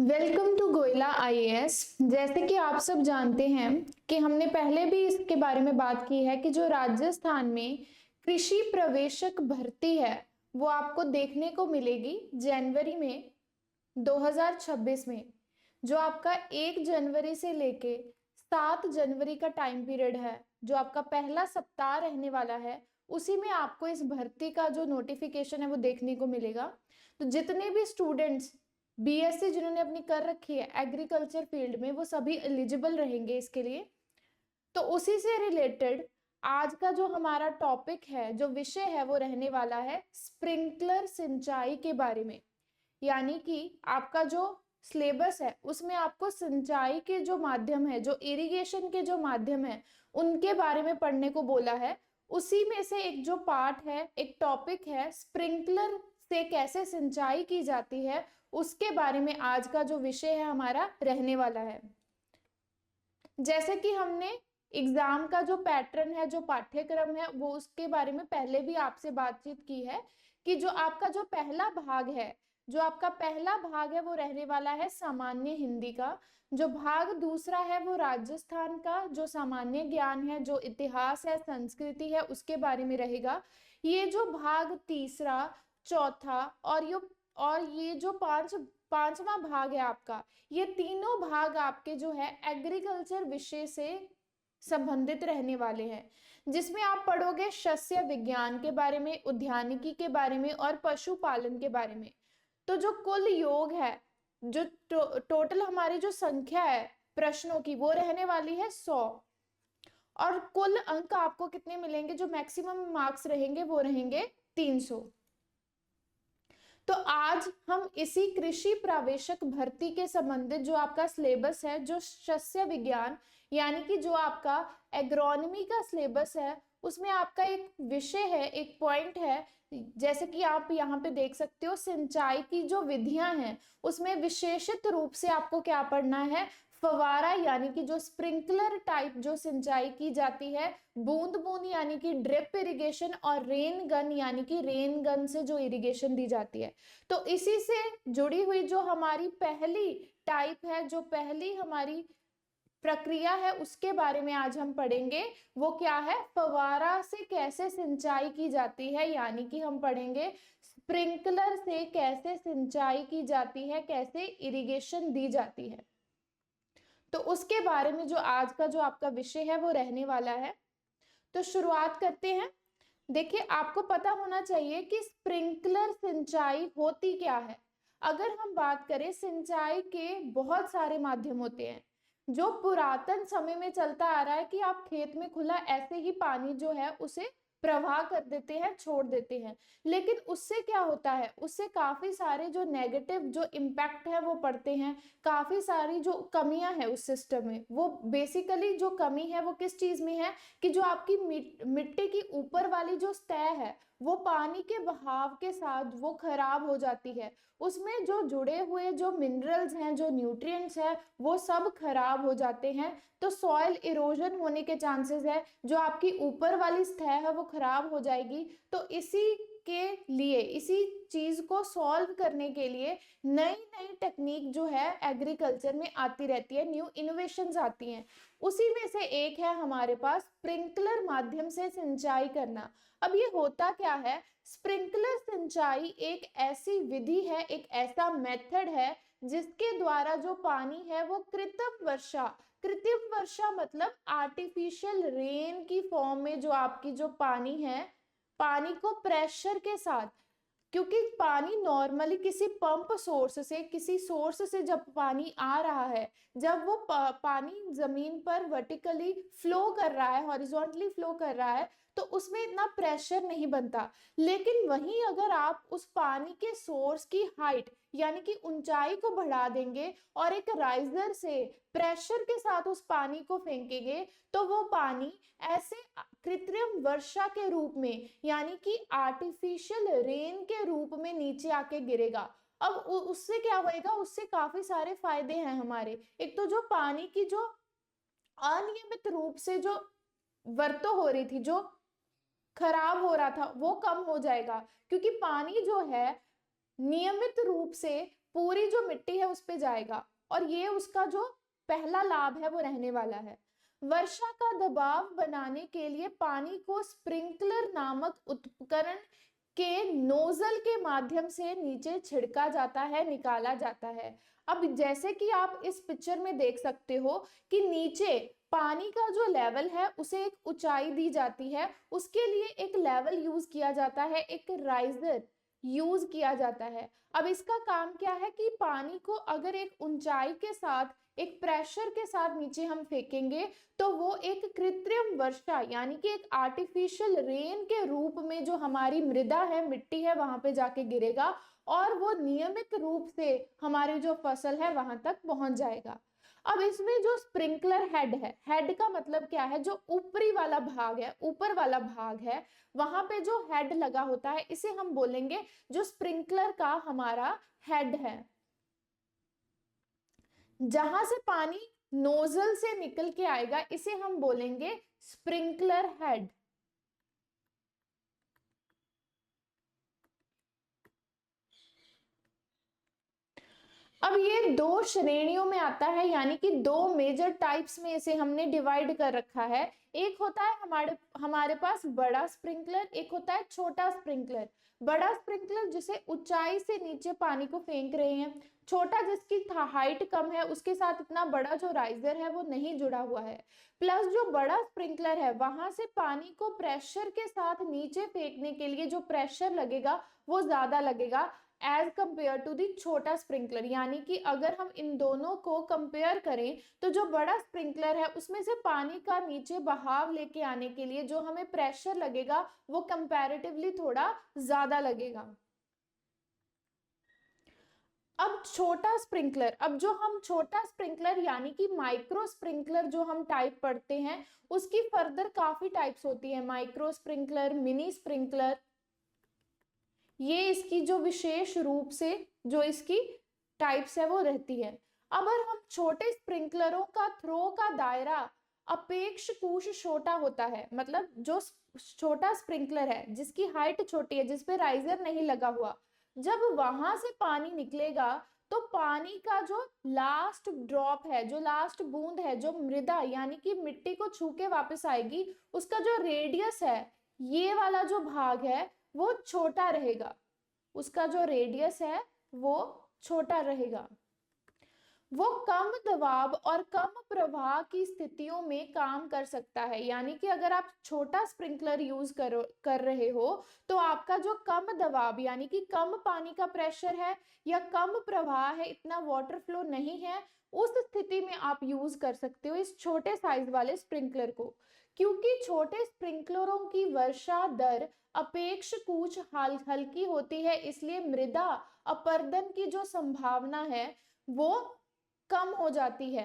Welcome to Goyla IAS. जैसे कि आप सब जानते हैं कि हमने पहले भी इसके बारे में बात की है कि जो राजस्थान में कृषि प्रवेशक भर्ती है वो आपको देखने को मिलेगी जनवरी में 2026 में। जो आपका 1 जनवरी से लेके 7 जनवरी का टाइम पीरियड है, जो आपका पहला सप्ताह रहने वाला है, उसी में आपको इस भर्ती का जो नोटिफिकेशन है वो देखने को मिलेगा। तो जितने भी स्टूडेंट्स बीएससी जिन्होंने अपनी कर रखी है एग्रीकल्चर फील्ड में, वो सभी एलिजिबल रहेंगे इसके लिए। तो उसी से रिलेटेड आज का जो हमारा टॉपिक है, जो विषय है, वो रहने वाला है स्प्रिंकलर सिंचाई के बारे में। यानी कि आपका जो सिलेबस है उसमें आपको सिंचाई के जो माध्यम है, जो इरिगेशन के जो माध्यम है, उनके बारे में पढ़ने को बोला है। उसी में से एक जो पार्ट है, एक टॉपिक है, स्प्रिंकलर से कैसे सिंचाई की जाती है, उसके बारे में आज का जो विषय है हमारा रहने वाला है। जैसे कि हमने एग्जाम का जो पैटर्न है, जो पाठ्यक्रम है, वो उसके बारे में पहले भी आपसे बातचीत की है कि जो आपका जो पहला भाग है वो रहने वाला है सामान्य हिंदी का। जो भाग दूसरा है वो राजस्थान का जो सामान्य ज्ञान है, जो इतिहास है, संस्कृति है, उसके बारे में रहेगा। ये जो भाग तीसरा, चौथा और ये जो पांचवा भाग है आपका, ये तीनों भाग आपके जो है एग्रीकल्चर विषय से संबंधित रहने वाले हैं, जिसमें आप पढ़ोगे शस्य विज्ञान के बारे में, उद्यानिकी के बारे में और पशुपालन के बारे में। तो जो कुल योग है, जो टोटल हमारी जो संख्या है प्रश्नों की, वो रहने वाली है 100। और कुल अंक आपको कितने मिलेंगे, जो मैक्सिमम मार्क्स रहेंगे वो रहेंगे 300। तो आज हम इसी कृषि प्रवेशक भर्ती के संबंधित जो आपका सिलेबस है, जो शस्य विज्ञान यानी कि जो आपका एग्रोनॉमी का सिलेबस है, उसमें आपका एक विषय है, एक पॉइंट है, जैसे कि आप यहाँ पे देख सकते हो, सिंचाई की जो विधियां हैं उसमें विशेषित रूप से आपको क्या पढ़ना है, फवारा यानी कि जो स्प्रिंकलर टाइप जो सिंचाई की जाती है, बूंद बूंद यानी कि ड्रिप इरिगेशन, और रेन गन यानी कि रेन गन से जो इरिगेशन दी जाती है। तो इसी से जुड़ी हुई जो हमारी पहली टाइप है, जो पहली हमारी प्रक्रिया है, उसके बारे में आज हम पढ़ेंगे। वो क्या है, फवारा से कैसे सिंचाई की जाती है, यानी कि हम पढ़ेंगे स्प्रिंकलर से कैसे सिंचाई की जाती है, कैसे इरिगेशन दी जाती है। तो उसके बारे में जो आज का जो आपका विषय है वो रहने वाला है। तो शुरुआत करते हैं। देखिए, आपको पता होना चाहिए कि स्प्रिंकलर सिंचाई होती क्या है। अगर हम बात करें, सिंचाई के बहुत सारे माध्यम होते हैं। जो पुरातन समय में चलता आ रहा है कि आप खेत में खुला ऐसे ही पानी जो है उसे प्रवाह कर देते हैं, छोड़ देते हैं। लेकिन उससे क्या होता है, उससे काफी सारे जो नेगेटिव जो इम्पैक्ट है वो पड़ते हैं। काफी सारी जो कमियां हैं उस सिस्टम में, वो बेसिकली जो कमी है वो किस चीज में है कि जो आपकी मिट्टी की ऊपर वाली जो सतह है वो पानी के बहाव के साथ वो खराब हो जाती है। उसमें जो जुड़े हुए जो मिनरल्स हैं, जो न्यूट्रिएंट्स हैं, वो सब खराब हो जाते हैं। तो सॉइल इरोजन होने के चांसेस है, जो आपकी ऊपर वाली सतह है वो खराब हो जाएगी। तो इसी के लिए, इसी चीज को सॉल्व करने के लिए नई नई टेक्निक जो है एग्रीकल्चर में आती रहती है, न्यू इनोवेशंस आती हैं। उसी में से एक है हमारे पास स्प्रिंकलर माध्यम से सिंचाई करना। अब ये होता क्या है, स्प्रिंकलर सिंचाई एक ऐसी विधि है, एक ऐसा मेथड है जिसके द्वारा जो पानी है वो कृत्रिम वर्षा मतलब आर्टिफिशियल रेन की फॉर्म में जो आपकी जो पानी है, पानी को प्रेशर के साथ, क्योंकि पानी नॉर्मली किसी पंप सोर्स से, किसी सोर्स से जब पानी आ रहा है, जब वो पानी जमीन पर वर्टिकली फ्लो कर रहा है, हॉरिजॉन्टली फ्लो कर रहा है, तो उसमें इतना प्रेशर नहीं बनता। लेकिन वहीं अगर आप उस पानी के सोर्स की हाइट यानी कि ऊंचाई को बढ़ा देंगे और एक राइजर से प्रेशर के साथ उस पानी को फेंकेंगे, तो वो पानी ऐसे कृत्रिम वर्षा के रूप में यानी कि आर्टिफिशियल रेन के रूप में नीचे आके गिरेगा। अब उससे क्या होएगा, उससे काफी सारे फायदे हैं हमारे। एक तो जो पानी की जो अनियमित रूप से जो वर्तो हो रही थी, जो खराब हो रहा था, वो कम हो जाएगा, क्योंकि पानी जो है नियमित रूप से पूरी जो मिट्टी है उस पे जाएगा, और ये उसका जो पहला लाभ है वो रहने वाला है। वर्षा का दबाव बनाने के लिए पानी को स्प्रिंकलर नामक उपकरण के नोजल के माध्यम से नीचे छिड़का जाता है, निकाला जाता है। अब जैसे कि आप इस पिक्चर में देख सकते हो कि नीचे पानी का जो लेवल है उसे एक ऊंचाई दी जाती है, उसके लिए एक लेवल यूज किया जाता है, एक राइजर यूज किया जाता है। अब इसका काम क्या है कि पानी को अगर एक ऊंचाई के साथ, एक प्रेशर के साथ नीचे हम फेंकेंगे तो वो एक कृत्रिम वर्षा यानी कि एक आर्टिफिशियल रेन के रूप में जो हमारी मृदा है, मिट्टी है, वहां पे जाके गिरेगा और वो नियमित रूप से हमारी जो फसल है वहां तक पहुंच जाएगा। अब इसमें जो स्प्रिंकलर हेड है, हेड का मतलब क्या है, जो ऊपरी वाला भाग है, ऊपर वाला भाग है, वहां पे जो हेड लगा होता है इसे हम बोलेंगे जो स्प्रिंकलर का हमारा हेड है। जहां से पानी नोजल से निकल के आएगा इसे हम बोलेंगे स्प्रिंकलर हेड। अब ये दो श्रेणियों में आता है, यानी कि दो मेजर टाइप्स में इसे हमने डिवाइड कर रखा है। एक होता है हमारे पास बड़ा स्प्रिंकलर, एक होता है छोटा स्प्रिंकलर। बड़ा स्प्रिंकलर जिसे ऊंचाई से नीचे पानी को फेंक रहे हैं, छोटा जिसकी हाइट कम है, उसके साथ इतना बड़ा जो राइजर है वो नहीं जुड़ा हुआ है। प्लस जो बड़ा स्प्रिंकलर है वहां से पानी को प्रेशर के साथ नीचे फेंकने के लिए जो प्रेशर लगेगा वो ज्यादा लगेगा एज कंपेयर टू दी छोटा स्प्रिंकलर। यानी कि अगर हम इन दोनों को कंपेयर करें तो जो बड़ा स्प्रिंकलर है उसमें से पानी का नीचे बहाव लेके आने के लिए जो हमें प्रेशर लगेगा वो कंपैरेटिवली थोड़ा ज्यादा लगेगा। अब छोटा स्प्रिंकलर, अब जो हम छोटा स्प्रिंकलर यानी कि माइक्रो स्प्रिंकलर जो हम टाइप पढ़ते हैं उसकी फर्दर काफी टाइप्स होती है, माइक्रो स्प्रिंकलर, मिनी स्प्रिंकलर। ये इसकी जो विशेष रूप से जो इसकी टाइप्स है वो रहती है। अब अगर हम छोटे स्प्रिंकलरों का थ्रो का दायरा अपेक्षाकृत छोटा होता है, मतलब जो छोटा स्प्रिंकलर है जिसकी हाइट छोटी है, जिसपे राइजर नहीं लगा हुआ, जब वहां से पानी निकलेगा तो पानी का जो लास्ट ड्रॉप है, जो लास्ट बूंद है, जो मृदा यानी कि मिट्टी को छू के वापस आएगी, उसका जो रेडियस है, ये वाला जो भाग है वो छोटा रहेगा, उसका जो रेडियस है वो छोटा रहेगा। वो कम दबाव और कम प्रवाह की स्थितियों में काम कर सकता है। यानी कि अगर आप छोटा स्प्रिंकलर यूज कर रहे हो तो आपका जो कम दबाव यानी कि कम पानी का प्रेशर है या कम प्रवाह है, इतना वाटर फ्लो नहीं है, उस स्थिति में आप यूज कर सकते हो इस छोटे साइज वाले स्प्रिंकलर को। क्योंकि छोटे स्प्रिंकलरों की वर्षा दर अपेक्षाकृत हल्की होती है, इसलिए मृदा अपरदन की जो संभावना है वो कम हो जाती है,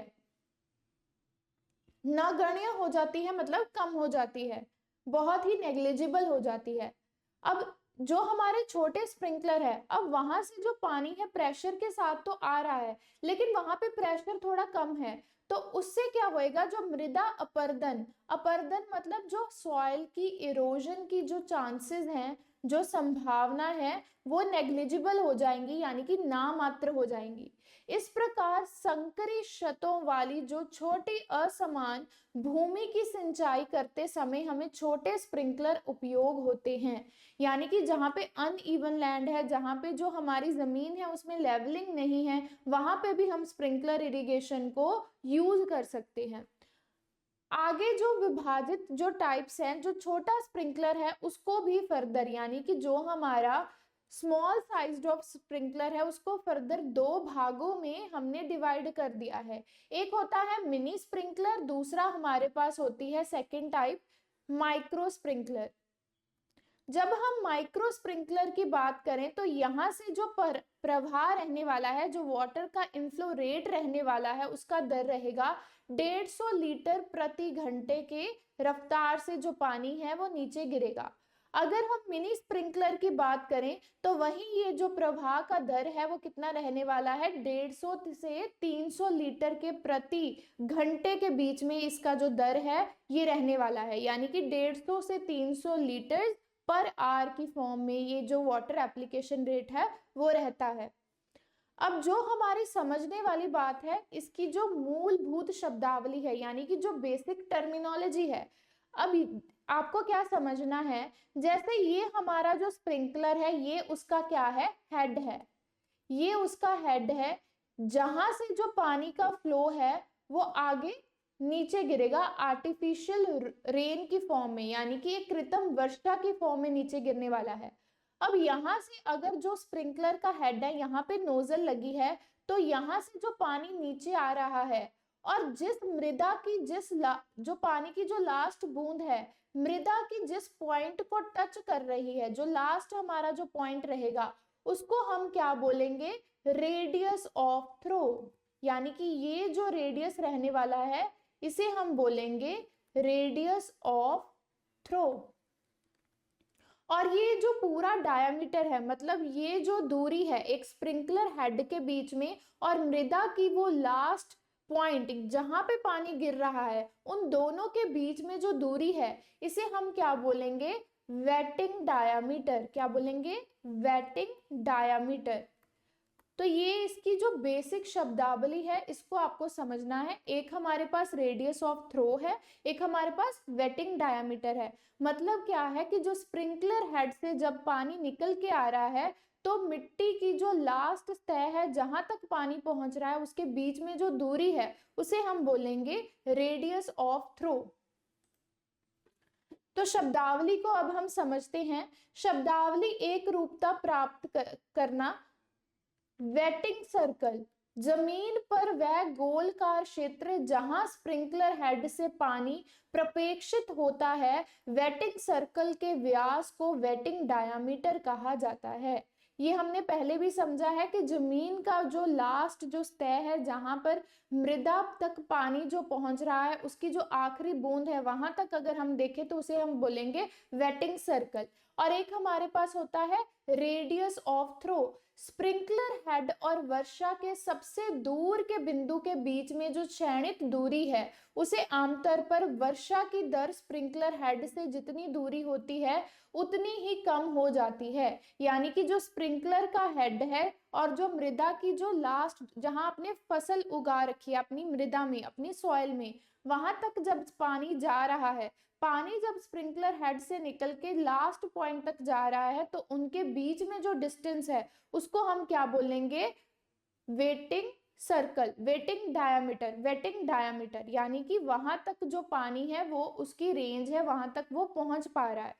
नगण्य हो जाती है, मतलब कम हो जाती है, बहुत ही नेग्लिजिबल हो जाती है। अब जो हमारे छोटे स्प्रिंकलर है, अब वहां से जो पानी है प्रेशर के साथ तो आ रहा है, लेकिन वहां पे प्रेशर थोड़ा कम है, तो उससे क्या होएगा, जो मृदा अपरदन, अपरदन मतलब जो सॉइल की इरोजन की जो चांसेस हैं, जो संभावना है वो नेग्लिजिबल हो जाएंगी, यानी कि नामात्र हो जाएंगी। इस प्रकार संकरी शतों वाली जो छोटी असमान भूमि की सिंचाई करते समय हमें छोटे स्प्रिंकलर उपयोग होते हैं। यानी कि जहाँ पे अनइवन लैंड है, जहाँ पे जो हमारी जमीन है उसमें लेवलिंग नहीं है, वहां पे भी हम स्प्रिंकलर इरिगेशन को यूज कर सकते हैं। आगे जो विभाजित जो टाइप्स हैं, जो छोटा स्प्रिंकलर है उसको भी फर्दर, यानी कि जो हमारा स्मॉल साइज्ड ऑफ स्प्रिंकलर है उसको फर्दर दो भागों में हमने डिवाइड कर दिया है। एक होता है मिनी स्प्रिंकलर, दूसरा हमारे पास होती है सेकंड टाइप माइक्रो स्प्रिंकलर। जब हम माइक्रो स्प्रिंकलर की बात करें तो यहाँ से जो प्रवाह रहने वाला है, जो वाटर का इनफ्लो रेट रहने वाला है, उसका दर रहेगा 150 लीटर प्रति घंटे के रफ्तार से जो पानी है वो नीचे गिरेगा। अगर हम मिनी स्प्रिंकलर की बात करें तो वहीं ये जो प्रवाह का दर है वो कितना रहने वाला है, 150 से 300 लीटर के प्रति घंटे के बीच में इसका जो दर है ये रहने वाला है। यानी कि 150 से 300 लीटर पर आवर की फॉर्म में ये जो वाटर एप्लीकेशन रेट है वो रहता है। अब जो हमारी समझने वाली बात है, इसकी जो मूलभूत शब्दावली है, यानी कि जो बेसिक टर्मिनोलॉजी है, अब आपको क्या समझना है, जैसे ये हमारा जो स्प्रिंकलर है, ये उसका क्या है, हेड है, ये उसका हेड है, जहां से जो पानी का फ्लो है वो आगे नीचे गिरेगा आर्टिफिशियल रेन की फॉर्म में, यानी कि एक कृत्रिम वर्षा की फॉर्म में नीचे गिरने वाला है। अब यहां से अगर जो स्प्रिंकलर का हेड है, यहाँ पे नोजल लगी है, तो यहाँ से जो पानी नीचे आ रहा है, और जिस मृदा की जो पानी की जो लास्ट बूंद है, मृदा की जिस पॉइंट को टच कर रही है, जो लास्ट हमारा जो पॉइंट रहेगा, उसको हम क्या बोलेंगे, रेडियस ऑफ थ्रो। यानी कि ये जो रेडियस रहने वाला है, इसे हम बोलेंगे रेडियस ऑफ थ्रो। और ये जो पूरा डायामीटर है, मतलब ये जो दूरी है एक स्प्रिंकलर हेड के बीच में और मृदा की वो लास्ट पॉइंट जहां पे पानी गिर रहा है, उन दोनों के बीच में जो दूरी है, इसे हम क्या बोलेंगे, वेटिंग डायामीटर। क्या बोलेंगे, वेटिंग डायामीटर। तो ये इसकी जो बेसिक शब्दावली है, इसको आपको समझना है। एक हमारे पास रेडियस ऑफ थ्रो है, एक हमारे पास वेटिंग डायामीटर है। मतलब क्या है कि जो स्प्रिंकलर हेड से जब पानी निकल के आ रहा है, तो मिट्टी की जो लास्ट सतह है, जहां तक पानी पहुंच रहा है, उसके बीच में जो दूरी है, उसे हम बोलेंगे रेडियस ऑफ थ्रो। तो शब्दावली को अब हम समझते हैं। शब्दावली एक रूपता प्राप्त करना। वेटिंग सर्कल, जमीन पर वह गोलकार क्षेत्र जहां स्प्रिंकलर हेड से पानी प्रपेक्षित होता है, वेटिंग सर्कल के व्यास को वेटिंग डायामीटर कहा जाता है। ये हमने पहले भी समझा है कि जमीन का जो लास्ट जो सतह है, जहां पर मृदा तक पानी जो पहुंच रहा है, उसकी जो आखिरी बूंद है, वहां तक अगर हम देखें तो उसे हम बोलेंगे वेटिंग सर्कल। और एक हमारे पास होता है radius of throw. Sprinkler head और वर्षा के सबसे दूर के बिंदु के बीच में जो चयनित दूरी है, उसे आमतौर पर वर्षा की दर स्प्रिंकलर हेड से जितनी दूरी होती है, उतनी ही कम हो जाती है। यानी कि जो स्प्रिंकलर का हेड है और जो मृदा की जो लास्ट, जहां आपने फसल उगा रखी है अपनी मृदा में, अपनी सॉइल में, वहां तक जब पानी जा रहा है, पानी जब स्प्रिंकलर हेड से निकल के लास्ट पॉइंट तक जा रहा है, तो उनके बीच में जो डिस्टेंस है, उसको हम क्या बोलेंगे, waiting circle, waiting diameter, waiting diameter. यानी कि वहां तक जो पानी है, वो उसकी रेंज है, वहां तक वो पहुंच पा रहा है।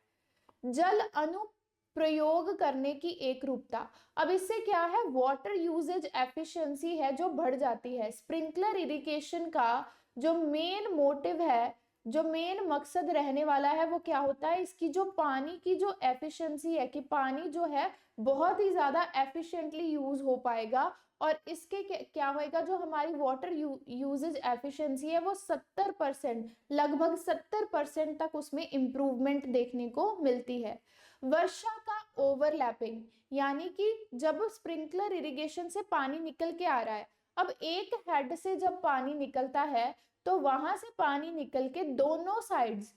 जल अनुप्रयोग करने की एक रूपता। अब इससे क्या है, वाटर यूजेज एफिशिएंसी है जो बढ़ जाती है। स्प्रिंकलर इरिगेशन का जो मेन मोटिव है, जो मेन मकसद रहने वाला है, वो क्या होता है, इसकी जो पानी की जो एफिशिएंसी है, कि पानी जो है बहुत ही ज्यादा एफिशिएंटली यूज हो पाएगा। और इसके क्या होएगा, जो हमारी वाटर यूजेज एफिशिएंसी है, वो 70%, लगभग 70% तक उसमें इंप्रूवमेंट देखने को मिलती है। वर्षा का ओवरलैपिंग, यानी कि जब स्प्रिंकलर इरिगेशन से पानी निकल के आ रहा है, अब एक हेड से जब पानी निकलता है, तो वहां से पानी निकल के दोनों साइड्स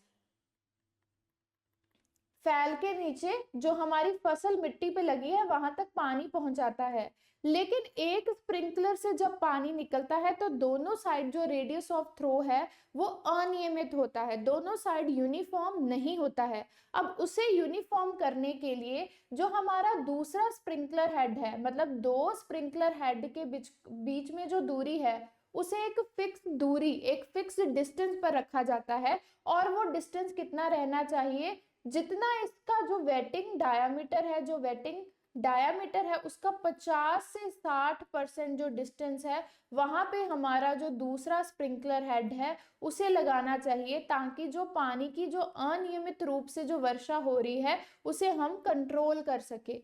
फैल के नीचे जो हमारी फसल मिट्टी पे लगी है, वहां तक पानी पहुंचाता है। लेकिन एक स्प्रिंकलर से जब पानी निकलता है, तो दोनों साइड जो रेडियस ऑफ थ्रो है, वो अनियमित होता है, दोनों साइड यूनिफॉर्म नहीं होता है। अब उसे यूनिफॉर्म करने के लिए जो हमारा दूसरा स्प्रिंकलर हेड है, मतलब दो स्प्रिंकलर हेड के बीच में जो दूरी है, उसे एक फिक्स दूरी, एक फिक्स डिस्टेंस पर रखा जाता है। और वो डिस्टेंस कितना रहना चाहिए, जितना इसका जो वेटिंग डायामीटर है, जो वेटिंग डायामीटर है, उसका 50 से 60% जो डिस्टेंस है, वहां पे हमारा जो दूसरा स्प्रिंकलर हेड है, उसे लगाना चाहिए, ताकि जो पानी की जो अनियमित रूप से जो वर्षा हो रही है, उसे हम कंट्रोल कर सके।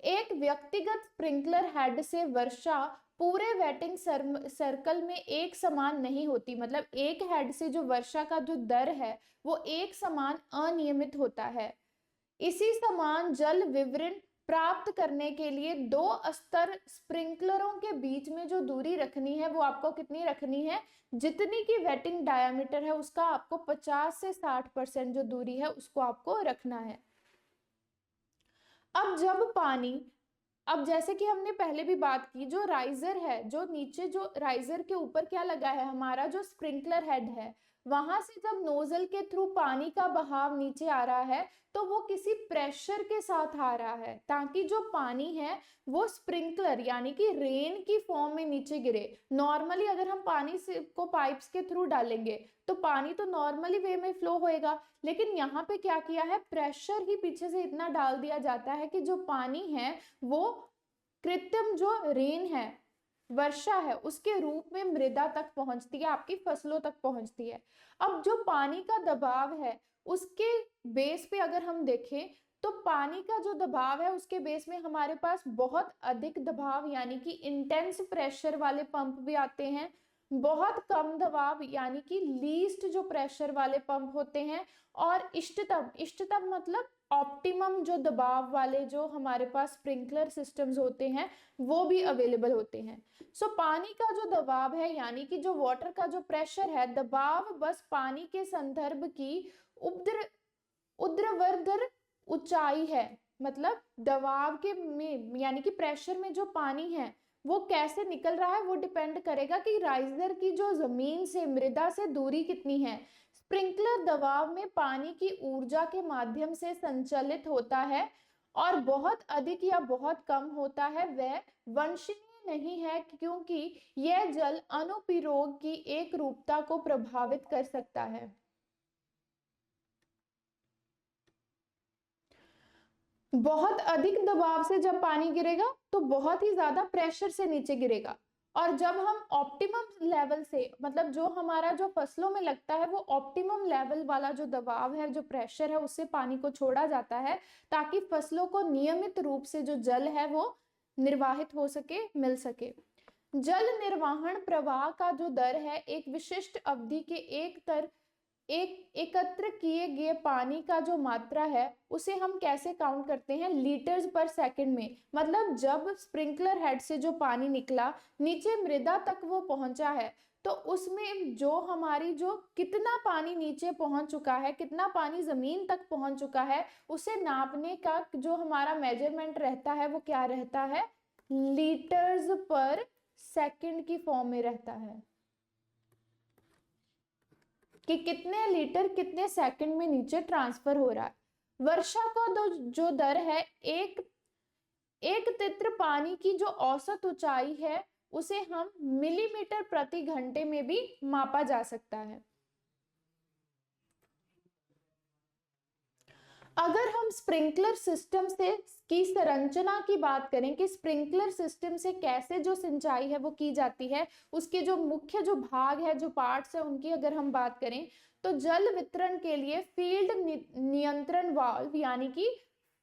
एक व्यक्तिगत स्प्रिंकलर हेड से वर्षा पूरे वेटिंग सर्कल में एक समान नहीं होती। मतलब एक हेड से जो वर्षा का जो दर है, वो एक समान अनियमित होता है। इसी समान जल विवरण प्राप्त करने के लिए दो स्तर स्प्रिंकलरों के बीच में जो दूरी रखनी है, वो आपको कितनी रखनी है, जितनी की वेटिंग डायामीटर है, उसका आपको 50 से 60% जो दूरी है, उसको आपको रखना है। अब जब पानी अब जैसे कि हमने पहले भी बात की, जो राइजर है, जो नीचे जो राइजर के ऊपर क्या लगा है, हमारा जो स्प्रिंकलर हेड है, वहां से जब नोजल के थ्रू पानी का बहाव नीचे आ रहा है तो वो किसी प्रेशर के साथ आ रहा है, ताकि जो पानी है वो स्प्रिंकलर यानी कि रेन की फॉर्म में नीचे गिरे। नॉर्मली अगर हम पानी से को पाइप्स के थ्रू डालेंगे तो पानी तो नॉर्मली वे में फ्लो होएगा, लेकिन यहाँ पे क्या किया है, प्रेशर ही पीछे से इतना डाल दिया जाता है कि जो पानी है वो कृत्रिम जो रेन है, वर्षा है, उसके रूप में मृदा तक पहुंचती है, आपकी फसलों तक पहुंचती है। अब जो पानी का दबाव है उसके बेस पे अगर हम देखें तो पानी का जो दबाव है उसके बेस में हमारे पास बहुत अधिक दबाव यानी कि इंटेंस प्रेशर वाले पंप भी आते हैं, बहुत कम दबाव यानी कि लीस्ट जो प्रेशर वाले पंप होते हैं, और इष्टतम, इष्टतम मतलब ऑप्टिमम जो दबाव वाले जो हमारे पास स्प्रिंकलर सिस्टम्स होते हैं वो भी अवेलेबल होते हैं। सो पानी का जो दबाव है यानी कि जो वाटर का जो प्रेशर है, दबाव बस पानी के संदर्भ की ऊर्ध्वाधर ऊंचाई है, मतलब दबाव के में यानी कि प्रेशर में जो पानी है वो कैसे निकल रहा है वो डिपेंड करेगा कि राइजर की जो जमीन से, मृदा से दूरी कितनी है। स्प्रिंकलर दबाव में पानी की ऊर्जा के माध्यम से संचालित होता है और बहुत अधिक या बहुत कम होता है, वह वंशनीय नहीं है क्योंकि यह जल अनुप्रयोग की एक रूपता को प्रभावित कर सकता है। बहुत अधिक दबाव से जब पानी गिरेगा तो बहुत ही ज्यादा प्रेशर से नीचे गिरेगा, और जब हम ऑप्टिमम लेवल से, मतलब जो हमारा जो फसलों में लगता है वो ऑप्टिमम लेवल वाला जो दबाव है, जो प्रेशर है, उससे पानी को छोड़ा जाता है ताकि फसलों को नियमित रूप से जो जल है वो निर्वाहित हो सके, मिल सके। जल निर्वहन प्रवाह का जो दर है एक विशिष्ट अवधि के एकत्र किए गए पानी का जो मात्रा है उसे हम कैसे काउंट करते हैं, लीटर्स पर सेकंड में। मतलब जब स्प्रिंकलर हेड से जो पानी निकला नीचे मृदा तक वो पहुंचा है तो उसमें जो हमारी जो कितना पानी नीचे पहुंच चुका है, कितना पानी जमीन तक पहुंच चुका है, उसे नापने का जो हमारा मेजरमेंट रहता है वो क्या रहता है, लीटर्स पर सेकंड की फॉर्म में रहता है, कि कितने लीटर कितने सेकंड में नीचे ट्रांसफर हो रहा है। वर्षा का जो दर है, एक तित्र पानी की जो औसत ऊंचाई है उसे हम मिलीमीटर प्रति घंटे में भी मापा जा सकता है। अगर हम स्प्रिंकलर सिस्टम से की संरचना की बात करें कि स्प्रिंकलर सिस्टम से कैसे जो सिंचाई है वो की जाती है, उसके जो मुख्य जो भाग है, जो पार्ट्स है, उनकी अगर हम बात करें तो जल वितरण के लिए फील्ड नियंत्रण वाल्व यानी कि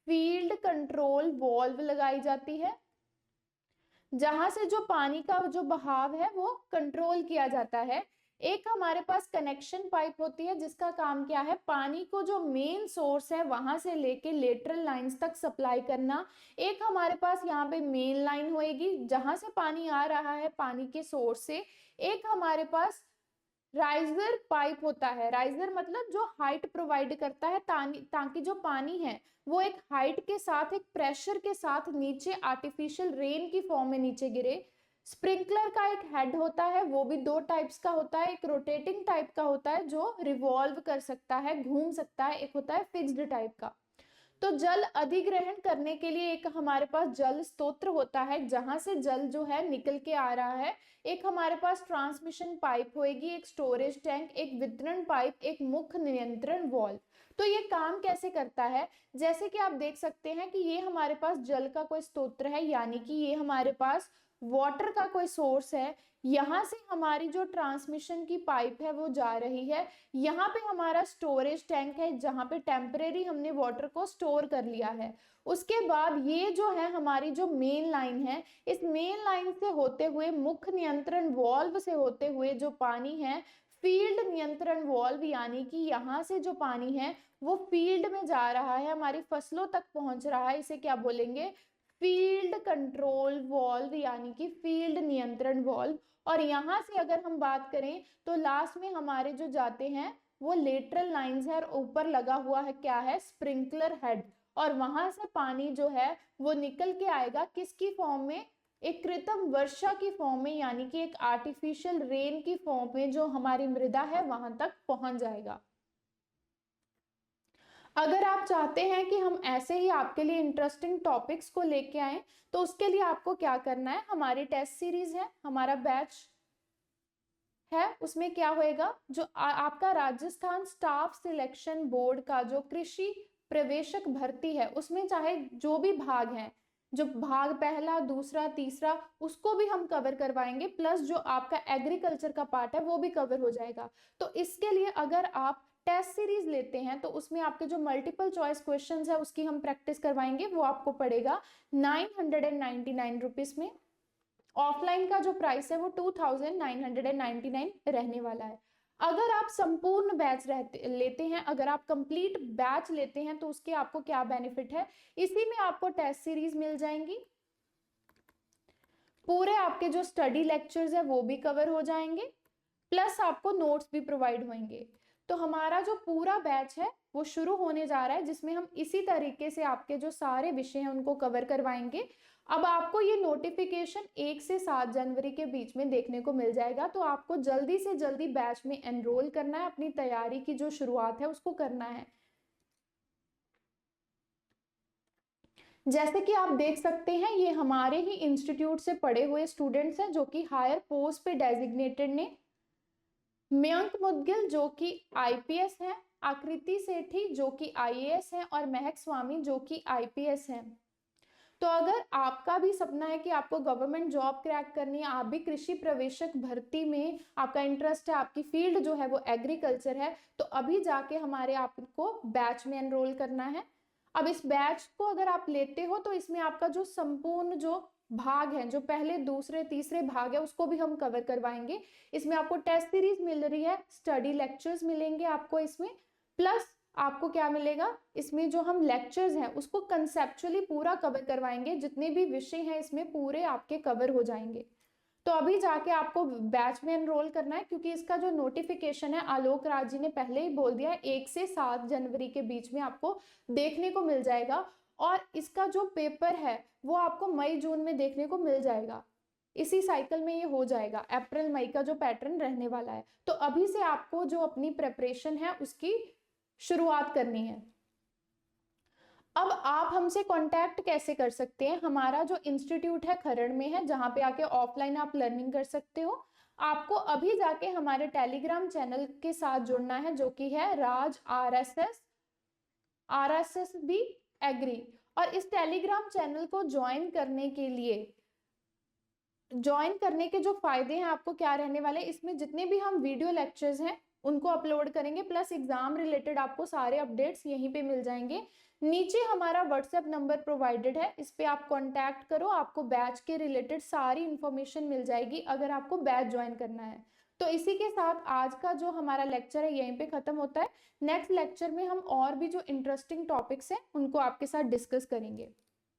फील्ड कंट्रोल वाल्व लगाई जाती है, जहां से जो पानी का जो बहाव है वो कंट्रोल किया जाता है। एक हमारे पास कनेक्शन पाइप होती है जिसका काम क्या है, पानी को जो मेन सोर्स है वहां से लेके लेटरल लाइंस तक सप्लाई करना। एक हमारे पास यहाँ पे मेन लाइन होएगी जहां से पानी आ रहा है पानी के सोर्स से। एक हमारे पास राइजर पाइप होता है, राइजर मतलब जो हाइट प्रोवाइड करता है ताकि जो पानी है वो एक हाइट के साथ, एक प्रेशर के साथ नीचे आर्टिफिशियल रेन की फॉर्म में नीचे गिरे। स्प्रिंकलर का एक हेड होता है, वो भी दो टाइप्स का होता है, एक रोटेटिंग टाइप का होता है जो रिवॉल्व कर सकता है, घूम सकता है, एक होता है फिक्स्ड टाइप का। तो जल अधिग्रहण करने के लिए एक हमारे पास जल स्तोत्र होता है जहां से जल जो है निकल के आ रहा है। एक हमारे पास ट्रांसमिशन पाइप होएगी, एक स्टोरेज टैंक, एक वितरण पाइप, एक मुख्य नियंत्रण वाल्व। तो ये काम कैसे करता है, जैसे कि आप देख सकते हैं कि ये हमारे पास जल का कोई स्तोत्र है यानी कि ये हमारे पास वाटर का कोई सोर्स है। यहाँ से हमारी जो ट्रांसमिशन की पाइप है वो जा रही है, यहाँ पे हमारा स्टोरेज टैंक है जहाँ पे टेम्परेरी हमने वाटर को स्टोर कर लिया है। उसके बाद ये जो है हमारी जो मेन लाइन है, इस मेन लाइन से होते हुए मुख्य नियंत्रण वाल्व से होते हुए जो पानी है फील्ड नियंत्रण वाल्व यानी कि यहाँ से जो पानी है वो फील्ड में जा रहा है, हमारी फसलों तक पहुंच रहा है, इसे क्या बोलेंगे, फील्ड कंट्रोल वाल्व यानी कि फील्ड नियंत्रण वाल्व। और यहाँ से अगर हम बात करें तो लास्ट में हमारे जो जाते हैं वो लेटरल लाइंस है और ऊपर लगा हुआ है क्या है, स्प्रिंकलर हेड। और वहां से पानी जो है वो निकल के आएगा किसकी फॉर्म में, एक कृत्रिम वर्षा की फॉर्म में, यानी कि एक आर्टिफिशियल रेन की फॉर्म में जो हमारी मृदा है वहां तक पहुंच जाएगा। अगर आप चाहते हैं कि हम ऐसे ही आपके लिए इंटरेस्टिंग टॉपिक्स को लेके आए तो उसके लिए आपको क्या करना है, हमारी टेस्ट सीरीज है, हमारा बैच है, उसमें क्या होएगा, जो आपका राजस्थान स्टाफ सिलेक्शन बोर्ड का जो कृषि प्रवेशक भर्ती है उसमें चाहे जो भी भाग हैं, जो भाग पहला दूसरा तीसरा उसको भी हम कवर करवाएंगे, प्लस जो आपका एग्रीकल्चर का पार्ट है वो भी कवर हो जाएगा। तो इसके लिए अगर आप टेस्ट सीरीज लेते हैं तो उसमें आपके जो मल्टीपल चॉइस क्वेश्चंस है उसकी हम प्रैक्टिस करवाएंगे, वो आपको पड़ेगा 999 रुपीज में। ऑफलाइन का जो प्राइस है वो 2999 रहने वाला है। अगर आप संपूर्ण बैच लेते हैं, अगर आप कंप्लीट बैच लेते हैं तो उसके आपको क्या बेनिफिट है, इसी में आपको टेस्ट सीरीज मिल जाएंगी, पूरे आपके जो स्टडी लेक्चर्स है वो भी कवर हो जाएंगे, प्लस आपको नोट्स भी प्रोवाइड होंगे। तो हमारा जो पूरा बैच है वो शुरू होने जा रहा है, जिसमें हम इसी तरीके से आपके जो सारे विषय हैं उनको कवर करवाएंगे। अब आपको ये नोटिफिकेशन 1 से 7 जनवरी के बीच में देखने को मिल जाएगा, तो आपको जल्दी से जल्दी बैच में एनरोल करना है, अपनी तैयारी की जो शुरुआत है उसको करना है। जैसे कि आप देख सकते हैं ये हमारे ही इंस्टीट्यूट से पढ़े हुए स्टूडेंट्स हैं जो कि हायर पोस्ट पे डेजिग्नेटेड ने, मयंक मुदगिल जो कि आईपीएस हैं, आकृति सेठी जो कि आईएएस हैं और महक स्वामी जो कि आईपीएस हैं। तो अगर आपका भी सपना है कि आपको गवर्नमेंट जॉब क्रैक करनी है, आप भी कृषि प्रवेशक भर्ती में आपका इंटरेस्ट है, आपकी फील्ड जो है वो एग्रीकल्चर है, तो अभी जाके हमारे आपको बैच में एनरोल करना है। अब इस बैच को अगर आप लेते हो तो इसमें आपका जो संपूर्ण जो भाग है, जो पहले दूसरे तीसरे भाग है उसको भी हम कवर करवाएंगे। इसमें आपको टेस्ट सीरीज मिल रही है, स्टडी लेक्चर्स मिलेंगे आपको इसमें, प्लस आपको क्या मिलेगा, इसमें जो हम लेक्चर्स हैं उसको कंसेप्चुअली पूरा कवर करवाएंगे, जितने भी विषय हैं इसमें पूरे आपके कवर हो जाएंगे। तो अभी जाके आपको बैच में एनरोल करना है, क्योंकि इसका जो नोटिफिकेशन है आलोक राज जी ने पहले ही बोल दिया है 1 से 7 जनवरी के बीच में आपको देखने को मिल जाएगा, और इसका जो पेपर है वो आपको मई जून में देखने को मिल जाएगा, इसी साइकिल में ये हो जाएगा, अप्रैल मई का जो पैटर्न रहने वाला है। तो अभी से आपको जो अपनी प्रेपरेशन है उसकी शुरुआत करनी है। अब आप हमसे कांटेक्ट कैसे कर सकते हैं, हमारा जो इंस्टीट्यूट है खरड़ में है, जहां पे आके ऑफलाइन आप लर्निंग कर सकते हो। आपको अभी जाके हमारे टेलीग्राम चैनल के साथ जुड़ना है जो कि है राज आरएसएस बी एग्री, और इस टेलीग्राम चैनल को ज्वाइन करने के लिए, ज्वाइन करने के जो फायदे हैं आपको क्या रहने वाले, इसमें जितने भी हम वीडियो लेक्चर्स हैं उनको अपलोड करेंगे, प्लस एग्जाम रिलेटेड आपको सारे अपडेट्स यहीं पे मिल जाएंगे। नीचे हमारा व्हाट्सएप नंबर प्रोवाइडेड है, इस पे आप कांटेक्ट करो, आपको बैच के रिलेटेड सारी इंफॉर्मेशन मिल जाएगी अगर आपको बैच ज्वाइन करना है। तो इसी के साथ आज का जो हमारा लेक्चर है यहीं पे खत्म होता है। नेक्स्ट लेक्चर में हम और भी जो इंटरेस्टिंग टॉपिक्स हैं उनको आपके साथ डिस्कस करेंगे।